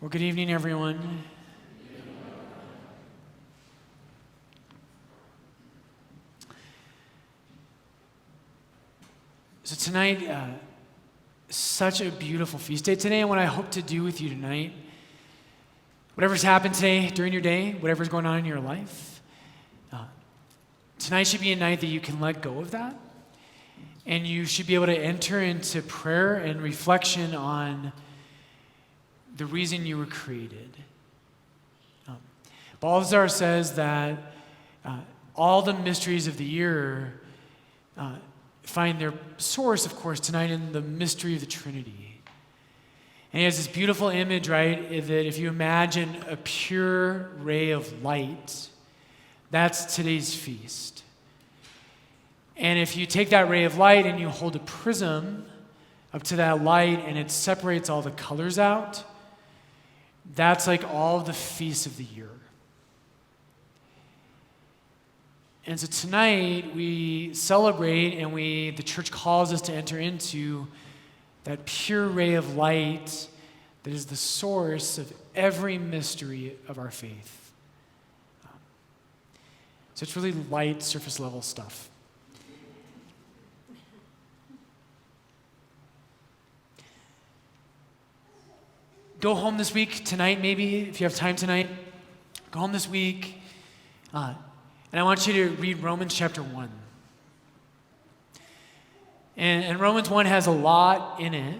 Well, good evening, everyone. So tonight, such a beautiful feast day today, and what I hope to do with you tonight, whatever's happened today during your day, whatever's going on in your life, tonight should be a night that you can let go of that, and you should be able to enter into prayer and reflection on the reason you were created. Balthasar says that all the mysteries of the year find their source, of course, tonight in the mystery of the Trinity. And he has this beautiful image, right, that if you imagine a pure ray of light, that's today's feast. And if you take that ray of light and you hold a prism up to that light and it separates all the colors out, that's like all the feasts of the year. And so tonight we celebrate, and the church calls us to enter into that pure ray of light that is the source of every mystery of our faith. So it's really light, surface level stuff. Go home this week, tonight maybe, if you have time tonight. Go home this week, and I want you to read Romans chapter 1. And Romans 1 has a lot in it,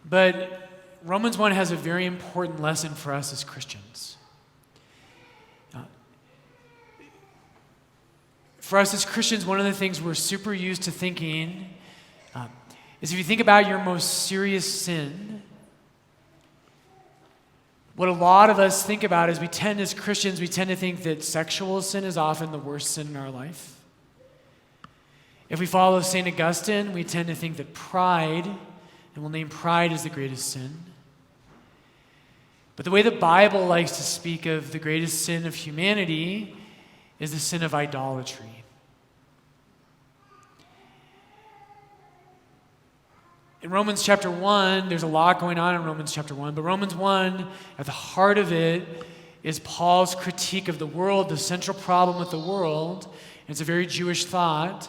but Romans 1 has a very important lesson for us as Christians. For us as Christians, one of the things we're super used to thinking is if you think about your most serious sin, what a lot of us think about is as Christians, we tend to think that sexual sin is often the worst sin in our life. If we follow St. Augustine, we tend to think that pride, and we'll name pride as the greatest sin. But the way the Bible likes to speak of the greatest sin of humanity is the sin of idolatry. In Romans chapter 1, there's a lot going on in Romans chapter 1, but Romans 1, at the heart of it, is Paul's critique of the world. The central problem with the world, and it's a very Jewish thought,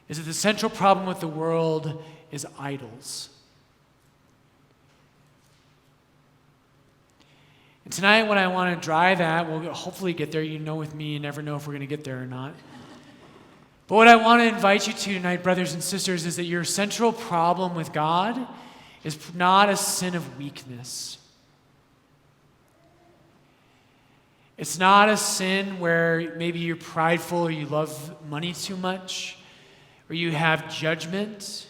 is that the central problem with the world is idols. And tonight, what I want to drive at, we'll hopefully get there. You know with me, you never know if we're going to get there or not. But what I want to invite you to tonight, brothers and sisters, is that your central problem with God is not a sin of weakness. It's not a sin where maybe you're prideful or you love money too much or you have judgment.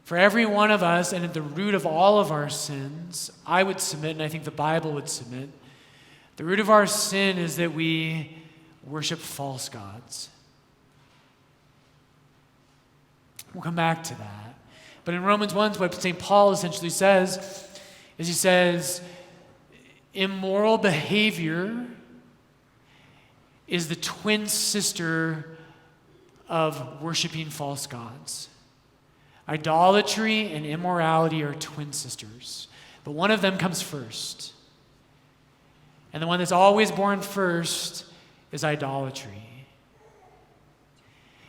For every one of us, and at the root of all of our sins, I would submit, and I think the Bible would submit, the root of our sin is that we worship false gods. We'll come back to that. But in Romans 1, what St. Paul essentially says is he says, immoral behavior is the twin sister of worshiping false gods. Idolatry and immorality are twin sisters, but one of them comes first. And the one that's always born first is idolatry.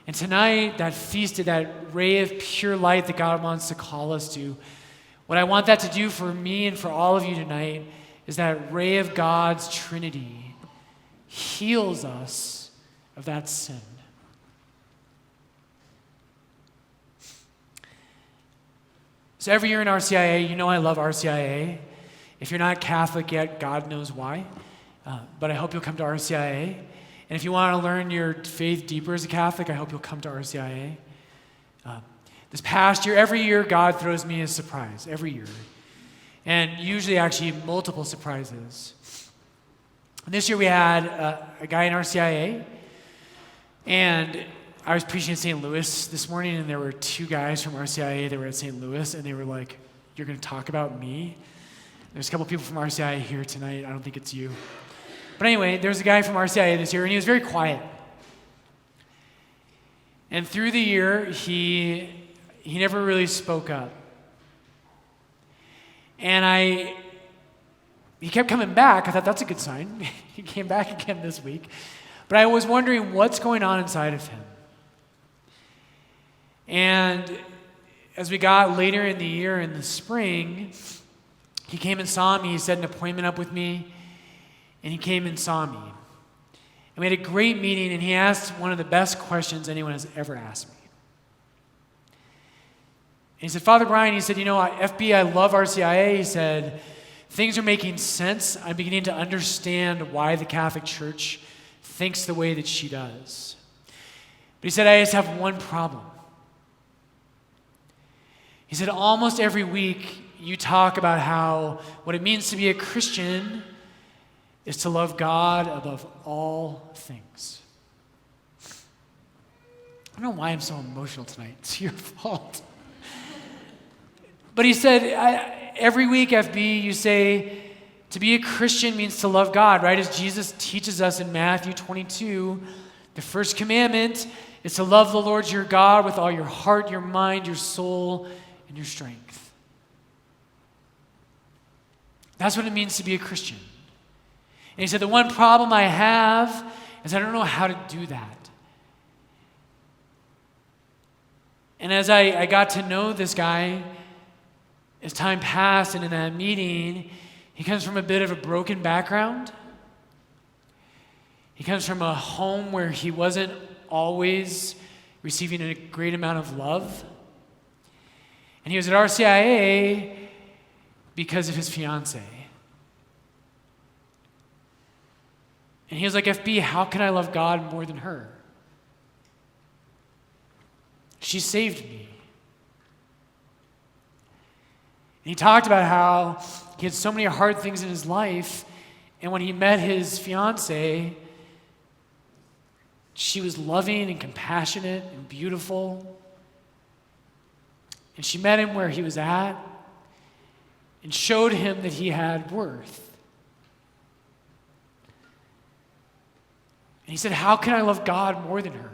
And tonight, that feast, that ray of pure light that God wants to call us to, what I want that to do for me and for all of you tonight is that ray of God's Trinity heals us of that sin. So every year in RCIA, you know I love RCIA. If you're not Catholic yet, God knows why. But I hope you'll come to RCIA. And if you want to learn your faith deeper as a Catholic, I hope you'll come to RCIA. This past year, every year, God throws me a surprise, every year. And usually, actually, multiple surprises. And this year, we had a guy in RCIA, and I was preaching in St. Louis this morning, and there were two guys from RCIA that were at St. Louis, and they were like, "You're going to talk about me?" There's a couple people from RCIA here tonight. I don't think it's you. But anyway, there was a guy from RCIA this year, and he was very quiet. And through the year, he never really spoke up. And I He kept coming back. I thought that's a good sign. He came back again this week. But I was wondering what's going on inside of him. And as we got later in the year, in the spring, he came and saw me. He set an appointment up with me, and he came and saw me. And we had a great meeting, and he asked one of the best questions anyone has ever asked me. And he said, Father Brian, he said, FB, I love RCIA. He said, things are making sense. I'm beginning to understand why the Catholic Church thinks the way that she does. But he said, I just have one problem. He said, almost every week you talk about how what it means to be a Christian is to love God above all things. I don't know why I'm so emotional tonight. It's your fault. But he said, every week, FB, you say, to be a Christian means to love God, right? As Jesus teaches us in Matthew 22, the first commandment is to love the Lord your God with all your heart, your mind, your soul, and your strength. That's what it means to be a Christian. And he said, the one problem I have is I don't know how to do that. And as I got to know this guy, as time passed and in that meeting, he comes from a bit of a broken background. He comes from a home where he wasn't always receiving a great amount of love. And he was at RCIA because of his fiancée. And he was like, FB, how can I love God more than her? She saved me. And he talked about how he had so many hard things in his life, and when he met his fiancée, she was loving and compassionate and beautiful. And she met him where he was at and showed him that he had worth. And he said, how can I love God more than her?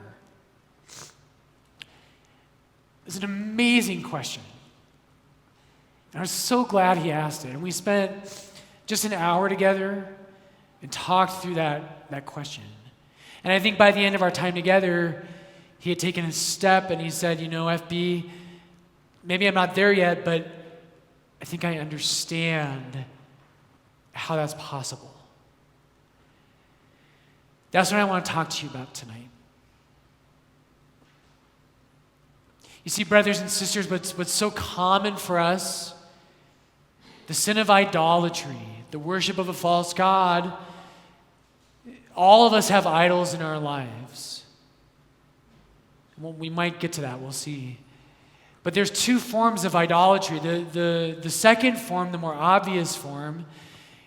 It's an amazing question. And I was so glad he asked it. And we spent just an hour together and talked through that question. And I think by the end of our time together, he had taken a step and he said, FB, maybe I'm not there yet, but I think I understand how that's possible. That's what I want to talk to you about tonight. You see, brothers and sisters, what's so common for us, the sin of idolatry, the worship of a false god, all of us have idols in our lives. Well, we might get to that, we'll see. But there's two forms of idolatry. The second form, the more obvious form,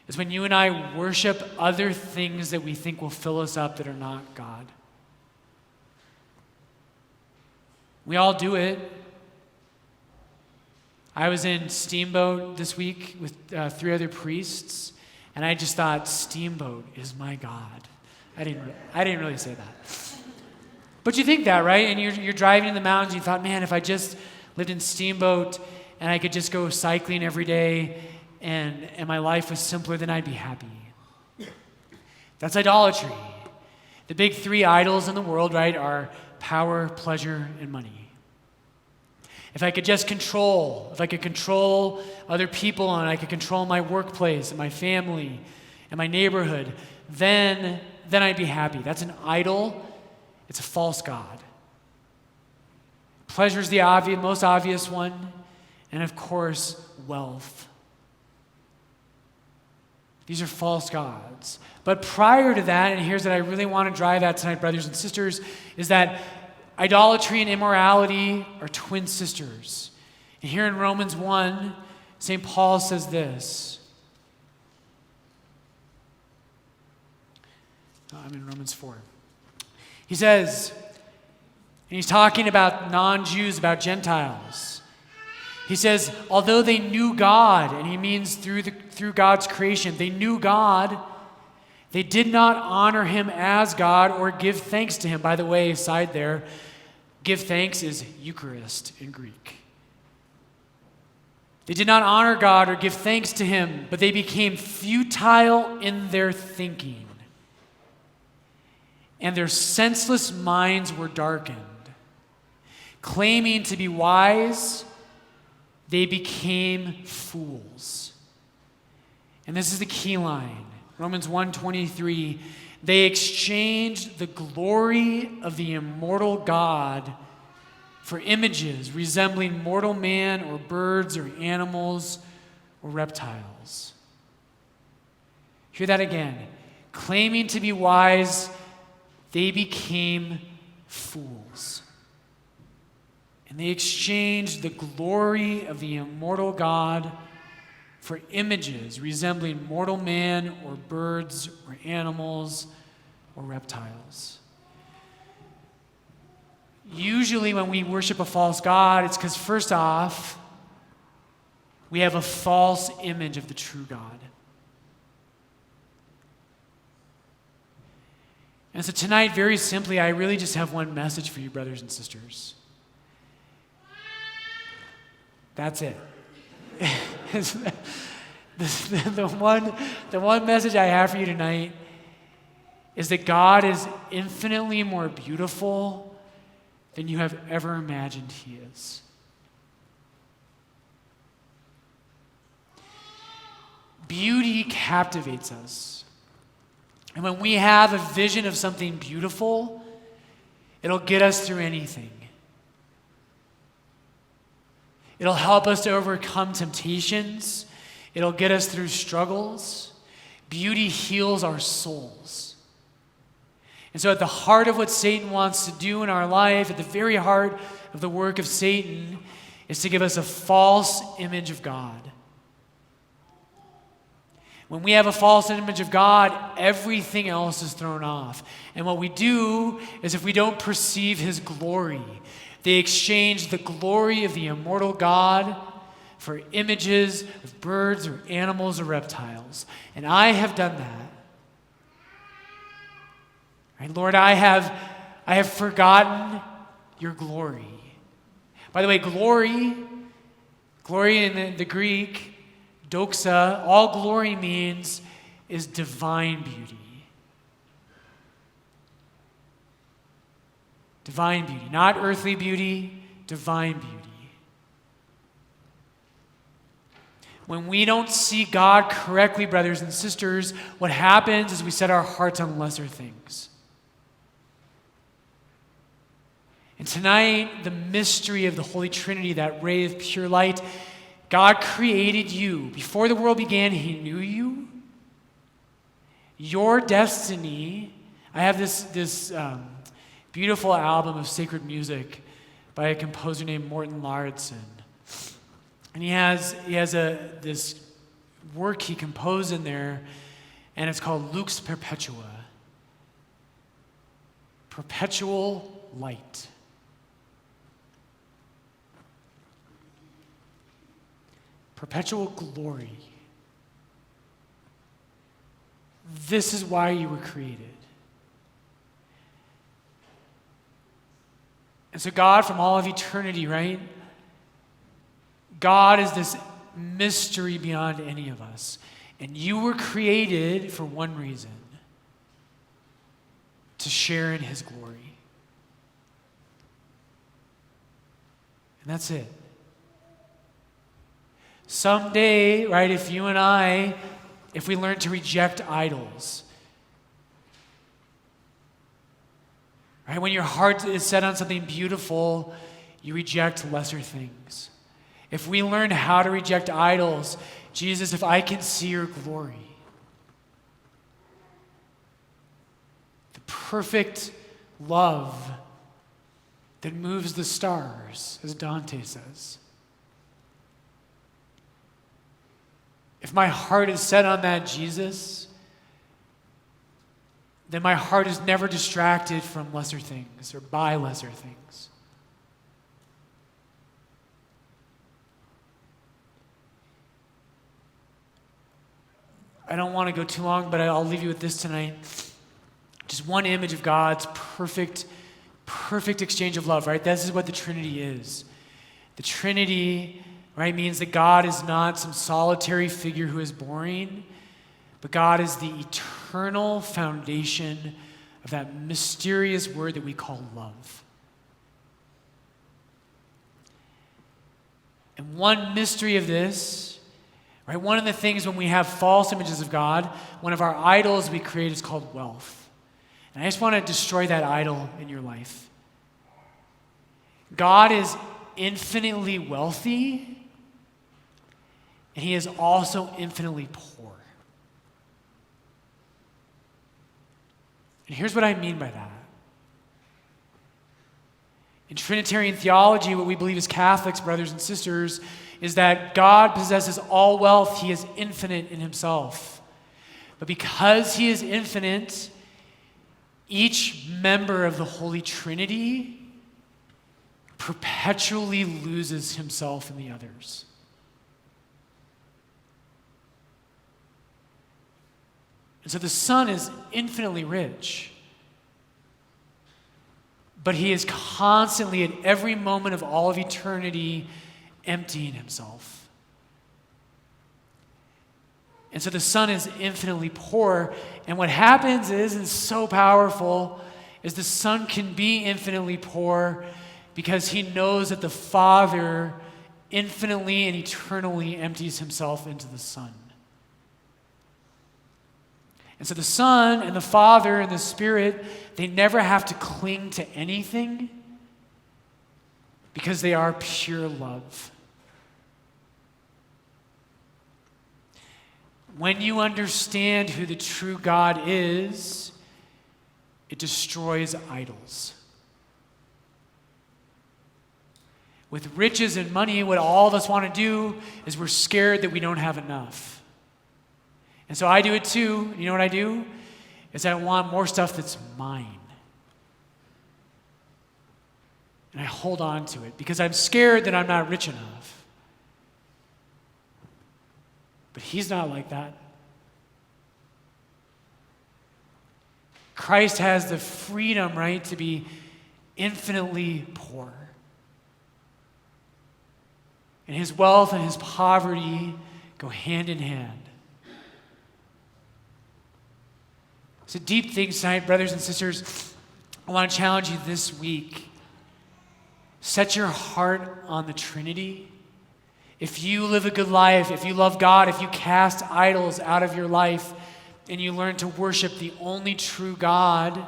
is when you and I worship other things that we think will fill us up that are not God. We all do it. I was in Steamboat this week with 3 other priests, and I just thought, Steamboat is my God. I didn't really say that. But you think that, right? And you're driving in the mountains, you thought, man, if I just lived in Steamboat and I could just go cycling every day and my life was simpler, then I'd be happy. That's idolatry. The big 3 idols in the world, right, are power, pleasure, and money. If I could control other people and I could control my workplace and my family and my neighborhood, then I'd be happy. That's an idol. It's a false god. Pleasure is the most obvious one, and of course, wealth. These are false gods. But prior to that, and here's what I really want to drive at tonight, brothers and sisters, is that idolatry and immorality are twin sisters. And here in Romans 1, St. Paul says this. I'm in Romans 4. He says, and he's talking about non-Jews, about Gentiles. He says, although they knew God, and he means through God's creation, they knew God, they did not honor him as God or give thanks to him. By the way, aside there, give thanks is Eucharist in Greek. They did not honor God or give thanks to him, but they became futile in their thinking, and their senseless minds were darkened. Claiming to be wise, they became fools. And this is the key line. Romans 1:23, they exchanged the glory of the immortal God for images resembling mortal man or birds or animals or reptiles. Hear that again. Claiming to be wise, they became fools. And they exchanged the glory of the immortal God for images resembling mortal man or birds or animals or reptiles. Usually when we worship a false god, it's because first off, we have a false image of the true God. And so tonight, very simply, I really just have one message for you, brothers and sisters. That's it. The one message I have for you tonight is that God is infinitely more beautiful than you have ever imagined he is. Beauty captivates us. And when we have a vision of something beautiful, it'll get us through anything. It'll help us to overcome temptations. It'll get us through struggles. Beauty heals our souls. And so at the heart of what Satan wants to do in our life, at the very heart of the work of Satan, is to give us a false image of God. When we have a false image of God, everything else is thrown off. And what we do is, if we don't perceive his glory, they exchange the glory of the immortal God for images of birds or animals or reptiles. And I have done that. Right, Lord, I have forgotten your glory. By the way, glory in the Greek, doxa, all glory means is divine beauty. Divine beauty, not earthly beauty, divine beauty. When we don't see God correctly, brothers and sisters, what happens is we set our hearts on lesser things. And tonight, the mystery of the Holy Trinity, that ray of pure light, God created you. Before the world began, he knew you. Your destiny, I have this beautiful album of sacred music by a composer named Morten Lauridsen. And he has this work he composed in there, and it's called Lux Perpetua. Perpetual light. Perpetual glory. This is why you were created. And so God, from all of eternity, right? God is this mystery beyond any of us. And you were created for one reason: to share in his glory. And that's it. Someday, right, if you and I, if we learn to reject idols, right, when your heart is set on something beautiful, you reject lesser things. If we learn how to reject idols, Jesus, if I can see your glory, the perfect love that moves the stars, as Dante says. If my heart is set on that, Jesus, then my heart is never distracted from lesser things or by lesser things. I don't want to go too long, but I'll leave you with this tonight. Just one image of God's perfect exchange of love, right? This is what the Trinity is. The Trinity right? It means that God is not some solitary figure who is boring, but God is the eternal foundation of that mysterious word that we call love. And one mystery of this, right, one of the things when we have false images of God, one of our idols we create is called wealth. And I just want to destroy that idol in your life. God is infinitely wealthy, and he is also infinitely poor. And here's what I mean by that. In Trinitarian theology, what we believe as Catholics, brothers and sisters, is that God possesses all wealth. He is infinite in himself. But because he is infinite, each member of the Holy Trinity perpetually loses himself in the others. And so the Son is infinitely rich, but he is constantly, at every moment of all of eternity, emptying himself. And so the Son is infinitely poor, and what happens is so powerful, is the Son can be infinitely poor because he knows that the Father infinitely and eternally empties himself into the Son. And so the Son and the Father and the Spirit, they never have to cling to anything because they are pure love. When you understand who the true God is, it destroys idols. With riches and money, what all of us want to do is we're scared that we don't have enough. And so I do it too. You know what I do? Is I want more stuff that's mine. And I hold on to it because I'm scared that I'm not rich enough. But he's not like that. Christ has the freedom, right, to be infinitely poor. And his wealth and his poverty go hand in hand. So deep things tonight, brothers and sisters. I want to challenge you this week. Set your heart on the Trinity. If you live a good life, if you love God, if you cast idols out of your life, and you learn to worship the only true God,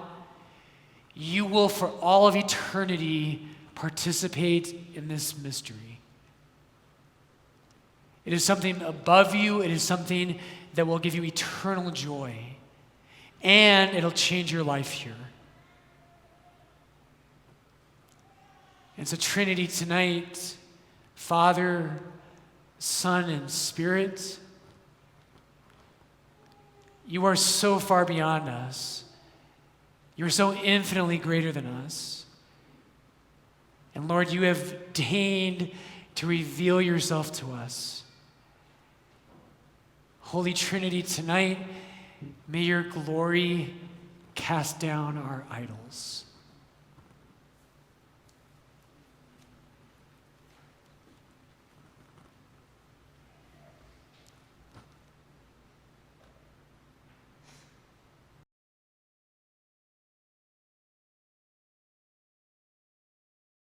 you will for all of eternity participate in this mystery. It is something above you. It is something that will give you eternal joy. And it'll change your life here. And so Trinity tonight, Father, Son, and Spirit, you are so far beyond us. You're so infinitely greater than us. And Lord, you have deigned to reveal yourself to us. Holy Trinity, tonight, may your glory cast down our idols.